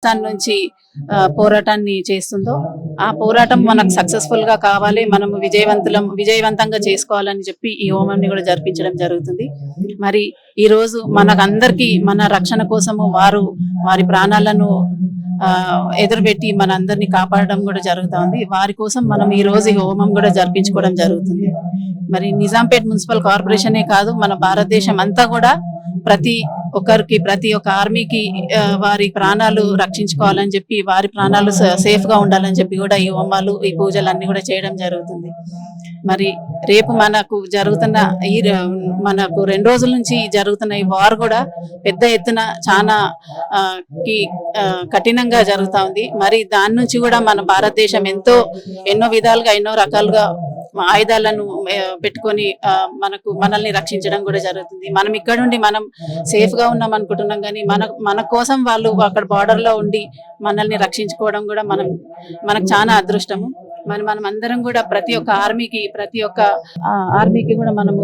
పాకిస్తాన్ నుంచి పోరాటాన్ని చేస్తుందో ఆ పోరాటం మనకు సక్సెస్ఫుల్ గా కావాలి, మనం విజయవంతంగా చేసుకోవాలని చెప్పి ఈ హోమంని కూడా జరిపించడం జరుగుతుంది. మరి ఈ రోజు మనకందరికి మన రక్షణ కోసము వారి ప్రాణాలను ఎదురుపెట్టి మన అందరినీ కాపాడడం కూడా జరుగుతుంది. వారి కోసం మనం ఈ రోజు ఈ హోమం కూడా జరిపించుకోవడం జరుగుతుంది. మరి నిజాంపేట్ మున్సిపల్ కార్పొరేషనే కాదు, మన భారతదేశం అంతా కూడా ప్రతి ఒక్క ఆర్మీకి వారి ప్రాణాలు రక్షించుకోవాలని చెప్పి, వారి ప్రాణాలు సేఫ్ గా ఉండాలని చెప్పి కూడా ఈ హోమాలు, ఈ పూజలు అన్ని కూడా చేయడం జరుగుతుంది. మరి రేపు మనకు 2 రోజుల నుంచి జరుగుతున్న ఈ వార్ కూడా పెద్ద ఎత్తున చాలా కఠినంగా జరుగుతా ఉంది. మరి దాని నుంచి కూడా మన భారతదేశం ఎన్నో విధాలుగా ఎన్నో రకాలుగా ఆయుధాలను పెట్టుకొని మనల్ని రక్షించడం కూడా జరుగుతుంది. మనం ఇక్కడ నుండి మనం సేఫ్ గా ఉన్నాం అనుకుంటున్నాం, కానీ మన కోసం వాళ్ళు అక్కడ బార్డర్ లో ఉండి మనల్ని రక్షించుకోవడం కూడా మనకు చాలా అదృష్టము. మనం అందరం కూడా ప్రతి ఒక్క ఆర్మీకి కూడా మనము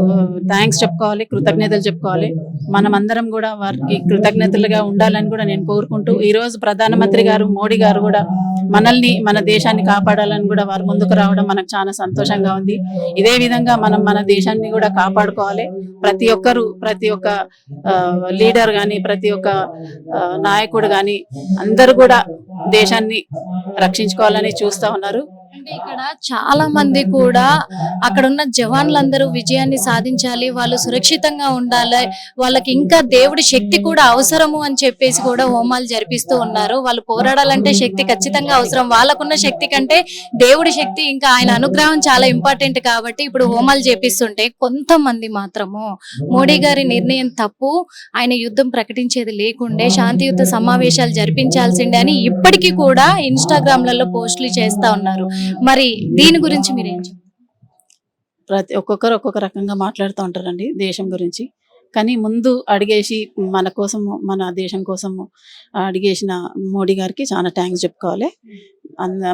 థ్యాంక్స్ చెప్పుకోవాలి, కృతజ్ఞతలు చెప్పుకోవాలి. మనం అందరం కూడా వారికి కృతజ్ఞతలుగా ఉండాలని కూడా నేను కోరుకుంటూ, ఈ రోజు ప్రధానమంత్రి గారు మోడీ గారు కూడా మన దేశాన్ని కాపాడాలని కూడా వారు ముందుకు రావడం మనకు చాలా సంతోషంగా ఉంది. ఇదే విధంగా మన దేశాన్ని కూడా కాపాడుకోవాలి. ప్రతి ఒక్క లీడర్ గాని, ప్రతి ఒక్క నాయకుడు గాని అందరూ కూడా దేశాన్ని రక్షించుకోవాలని చూస్తా ఉన్నారు. అంటే ఇక్కడ చాలా మంది కూడా అక్కడ ఉన్న జవాన్లందరూ విజయాన్ని సాధించాలి, వాళ్ళు సురక్షితంగా ఉండాలి, వాళ్ళకి ఇంకా దేవుడి శక్తి కూడా అవసరము అని చెప్పేసి కూడా హోమాలు జరిపిస్తూ ఉన్నారు. వాళ్ళు పోరాడాలంటే శక్తి ఖచ్చితంగా అవసరం. వాళ్ళకున్న శక్తి కంటే దేవుడి శక్తి, ఇంకా ఆయన అనుగ్రహం చాలా ఇంపార్టెంట్ కాబట్టి ఇప్పుడు హోమాలు చేపిస్తుంటే కొంతమంది మాత్రము మోడీ గారి నిర్ణయం తప్పు, ఆయన యుద్ధం ప్రకటించేది లేకుండే శాంతియుత సమావేశాలు జరిపించాల్సిందే అని ఇప్పటికీ కూడా ఇన్స్టాగ్రామ్లలో పోస్టులు చేస్తా ఉన్నారు. మరి దీని గురించి మీరేం చెప్తారు? ఒక్కొక్కరు ఒక్కొక్క రకంగా మాట్లాడుతూ ఉంటారండి దేశం గురించి. కానీ ముందు అడిగేసి మన దేశం కోసము అడిగేసిన మోడీ గారికి చాలా థ్యాంక్స్ చెప్పుకోవాలి.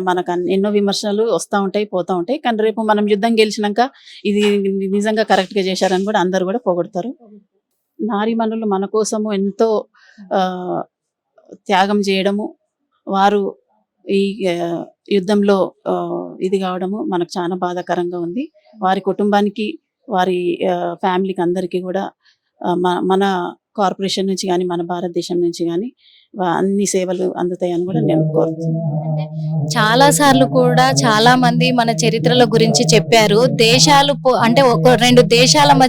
మనకు ఎన్నో విమర్శలు వస్తూ ఉంటాయి, పోతూ ఉంటాయి. కానీ రేపు మనం యుద్ధం గెలిచినాక ఇది నిజంగా కరెక్ట్గా చేశారని కూడా అందరు కూడా పొగుడతారు. నారీమణులు మన కోసము ఎంతో త్యాగం చేయడము, వారు ఈ యుద్ధంలో ఇది కావడము మనకు చాలా బాధాకరంగా ఉంది. వారి కుటుంబానికి, వారి ఫ్యామిలీకి అందరికీ కూడా మన కార్పొరేషన్ నుంచి కానీ, మన భారతదేశం నుంచి కానీ అన్ని సేవలు అందుతాయని కూడా నేను కోరుతున్నాను. చాలా సార్లు కూడా చాలా మంది మన చరిత్రల గురించి చెప్పారు. దేశాలు అంటే 2 దేశాల మధ్య